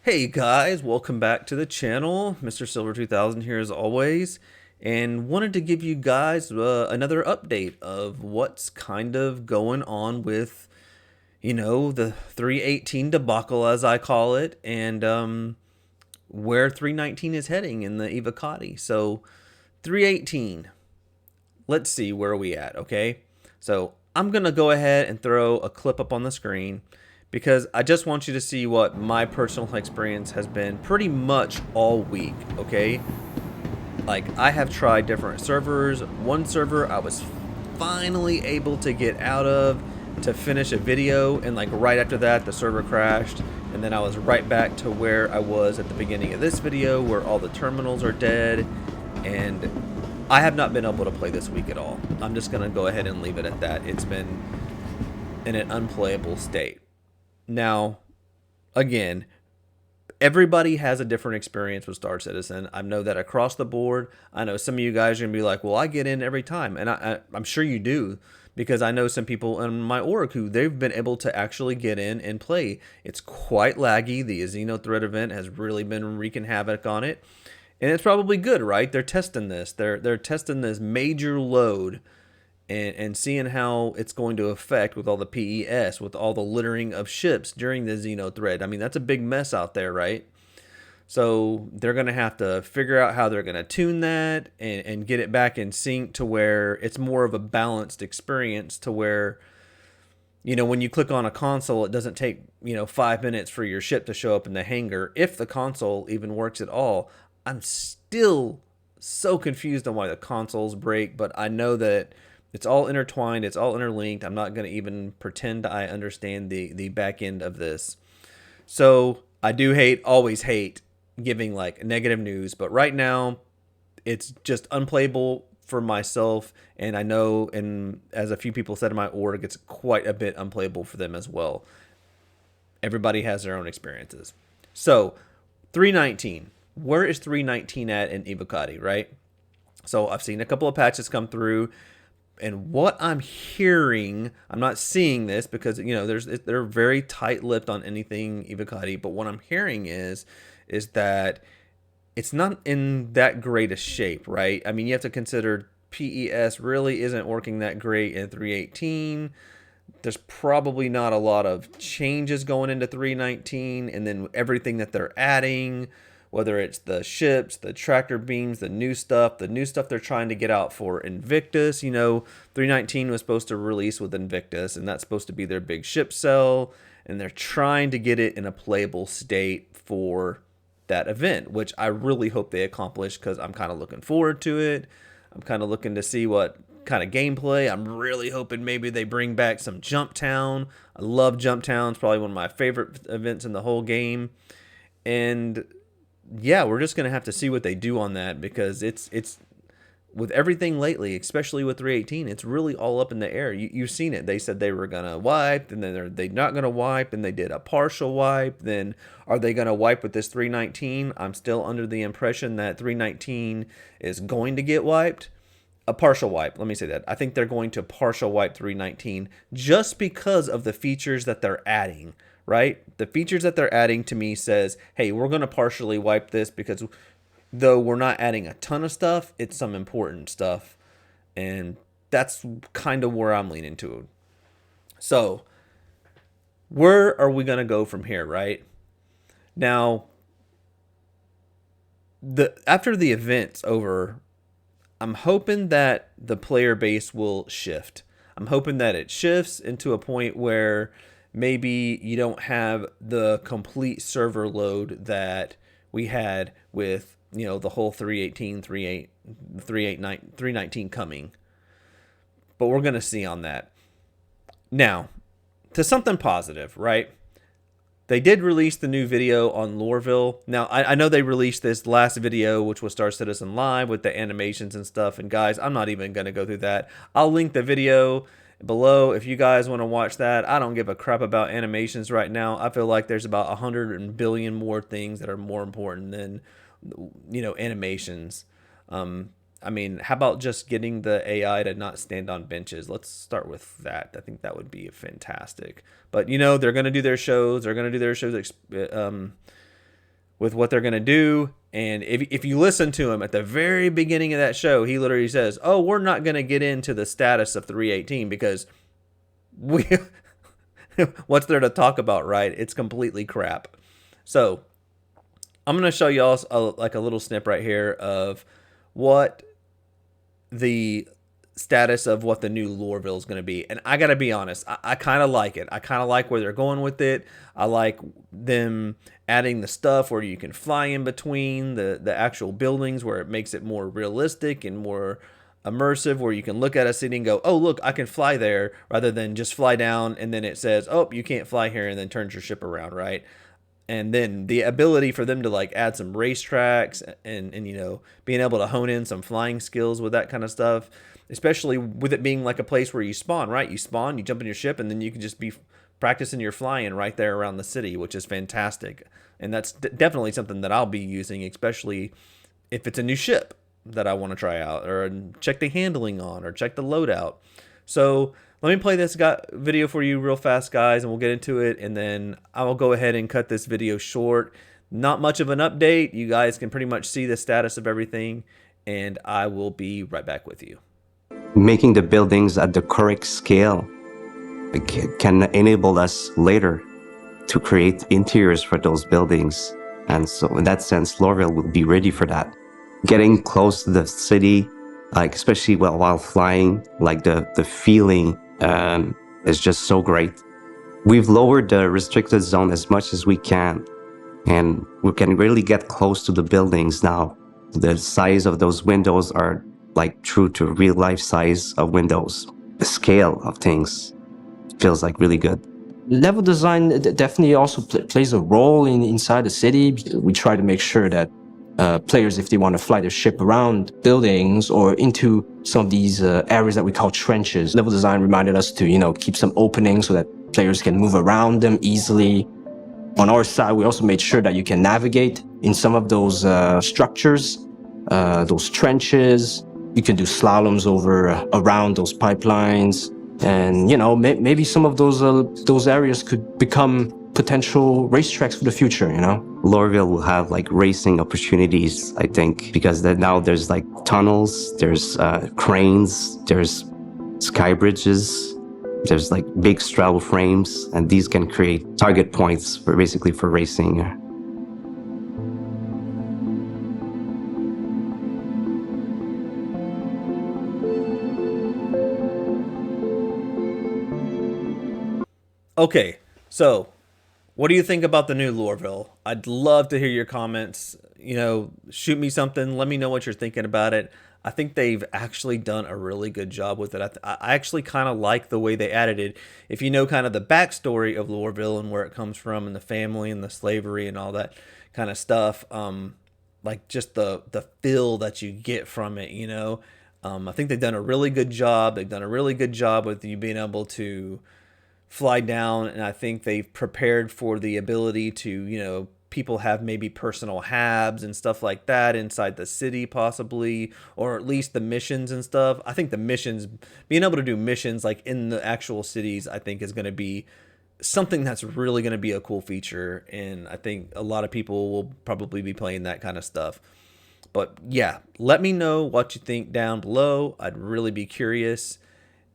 Hey guys, welcome back to the channel. Mr. Silver 2000 here as always, and wanted to give you guys another update of what's kind of going on with, the 318 debacle as I call it, and where 319 is heading in the Evocati. So 318, let's see where are we at, okay? So I'm going to go ahead and throw a clip up on the screen because I just want you to see what my personal experience has been pretty much all week, okay? Like, I have tried different servers. One server I was finally able to get out of to finish a video, and like right after that the server crashed, and then I was right back to where I was at the beginning of this video where all the terminals are dead, and I have not been able to play this week at all. I'm just gonna go ahead and leave it at that. It's been in an unplayable state. Now, again, everybody has a different experience with Star Citizen. I know that across the board. I know some of you guys are gonna be like, "Well, I get in every time," and I'm sure you do, because I know some people in my org who they've been able to actually get in and play. It's quite laggy. The Xeno threat event has really been wreaking havoc on it, and it's probably good, right? They're testing this. They're testing this major load and seeing how it's going to affect with all the PES, with all the littering of ships during the Xeno threat. I mean, that's a big mess out there, right? So they're going to have to figure out how they're going to tune that and get it back in sync to where it's more of a balanced experience, to where, when you click on a console, it doesn't take, 5 minutes for your ship to show up in the hangar, if the console even works at all. I'm still so confused on why the consoles break, but I know that it's all intertwined, it's all interlinked. I'm not going to even pretend I understand the back end of this. So I do always hate giving like negative news, but right now it's just unplayable for myself, and I know, and as a few people said in my org, it's quite a bit unplayable for them as well. Everybody has their own experiences. So 319, where is 319 at in Evocati, right? So I've seen a couple of patches come through, and what I'm hearing, I'm not seeing this because they're very tight-lipped on anything Evocati, but what I'm hearing is that it's not in that great a shape, right? I mean, you have to consider PES really isn't working that great in 318. There's probably not a lot of changes going into 319, and then everything that they're adding, whether it's the ships, the tractor beams, the new stuff they're trying to get out for Invictus. 319 was supposed to release with Invictus, and that's supposed to be their big ship sell, and they're trying to get it in a playable state for that event, which I really hope they accomplish, because I'm kind of looking forward to it. I'm kind of looking to see what kind of gameplay. I'm really hoping maybe they bring back some Jump Town. I love Jump Town. It's probably one of my favorite events in the whole game. And yeah, we're just going to have to see what they do on that, because it's with everything lately, especially with 318, it's really all up in the air. You've seen it. They said they were going to wipe, and then they're not going to wipe, and they did a partial wipe. Then are they going to wipe with this 319? I'm still under the impression that 319 is going to get wiped. A partial wipe, let me say that. I think they're going to partial wipe 319 just because of the features that they're adding, right? The features that they're adding to me says, hey, we're going to partially wipe this, because though we're not adding a ton of stuff, it's some important stuff. And that's kind of where I'm leaning to. So, where are we going to go from here, right? Now, after the event's over, I'm hoping that the player base will shift. I'm hoping that it shifts into a point where maybe you don't have the complete server load that we had with, the whole 318, 319 coming. But we're going to see on that. Now, to something positive, right? They did release the new video on Lorville. Now, I know they released this last video, which was Star Citizen Live with the animations and stuff. And guys, I'm not even going to go through that. I'll link the video below if you guys want to watch that. I don't give a crap about animations right now. I feel like there's about 100 billion more things that are more important than, animations. I mean, how about just getting the AI to not stand on benches? Let's start with that. I think that would be fantastic. But they're going to do their shows. They're going to do their shows with what they're going to do. And if you listen to him at the very beginning of that show, he literally says, oh, we're not going to get into the status of 318 because we what's there to talk about, right? It's completely crap. So I'm going to show y'all like a little snip right here of what the status of what the new Lorville is going to be. And I got to be honest, I kind of like it. I kind of like where they're going with it. I like them adding the stuff where you can fly in between the actual buildings, where it makes it more realistic and more immersive, where you can look at a city and go, oh, look, I can fly there, rather than just fly down and then it says, oh, you can't fly here, and then turns your ship around, right? And then the ability for them to like add some racetracks and you know, being able to hone in some flying skills with that kind of stuff, especially with it being like a place where you spawn, right? You spawn, you jump in your ship, and then you can just be practicing your flying right there around the city, which is fantastic. And that's definitely something that I'll be using, especially if it's a new ship that I want to try out, or check the handling on, or check the loadout. So let me play this video for you real fast, guys, and we'll get into it, and then I will go ahead and cut this video short. Not much of an update. You guys can pretty much see the status of everything, and I will be right back with you. Making the buildings at the correct scale can enable us later to create interiors for those buildings. And so in that sense, Lorville will be ready for that. Getting close to the city, like especially while flying, like the feeling is just so great. We've lowered the restricted zone as much as we can, and we can really get close to the buildings now. The size of those windows are like true to real life size of windows. The scale of things feels like really good. Level design definitely also plays a role inside the city. We try to make sure that players, if they want to fly their ship around buildings or into some of these areas that we call trenches, level design reminded us to, you know, keep some openings so that players can move around them easily. On our side, we also made sure that you can navigate in some of those structures, those trenches. You can do slaloms around those pipelines. And, you know, maybe some of those areas could become potential racetracks for the future, you know? Lorville will have like racing opportunities, I think, because now there's like tunnels, there's cranes, there's sky bridges, there's like big straddle frames, and these can create target points for basically for racing. Okay, so what do you think about the new Lorville? I'd love to hear your comments. You know, shoot me something. Let me know what you're thinking about it. I think they've actually done a really good job with it. I actually kind of like the way they added it. If you know kind of the backstory of Lorville and where it comes from, and the family and the slavery and all that kind of stuff, like just the feel that you get from it, you know. I think they've done a really good job. They've done a really good job with you being able to fly down, and I think they've prepared for the ability to, you know, people have maybe personal habs and stuff like that inside the city possibly, or at least the missions and stuff. I think the missions, being able to do missions like in the actual cities, I think is going to be something that's really going to be a cool feature, and I think a lot of people will probably be playing that kind of stuff. But yeah, let me know what you think down below. I'd really be curious.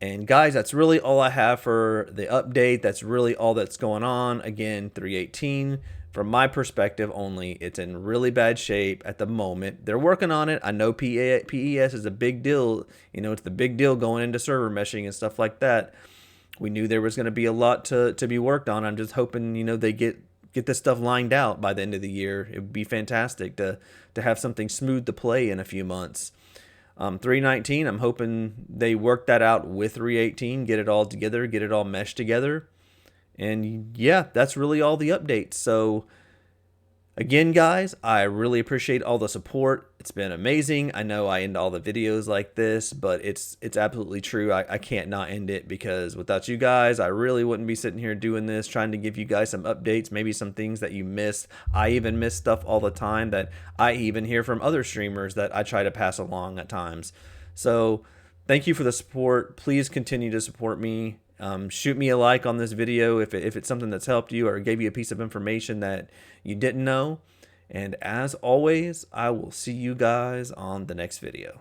And guys, that's really all I have for the update. That's really all that's going on. Again, 318, from my perspective only, it's in really bad shape at the moment. They're working on it. I know PES is a big deal. You know, it's the big deal going into server meshing and stuff like that. We knew there was going to be a lot to be worked on. I'm just hoping, you know, they get this stuff lined out by the end of the year. It would be fantastic to have something smooth to play in a few months. 319, I'm hoping they work that out with 318, get it all together, get it all meshed together. And yeah, that's really all the updates. So again, guys, I really appreciate all the support. It's been amazing. I know I end all the videos like this, but it's absolutely true. I can't not end it, because without you guys, I really wouldn't be sitting here doing this, trying to give you guys some updates, maybe some things that you missed. I even miss stuff all the time that I even hear from other streamers that I try to pass along at times. So thank you for the support. Please continue to support me. Shoot me a like on this video if it's something that's helped you or gave you a piece of information that you didn't know. And as always, I will see you guys on the next video.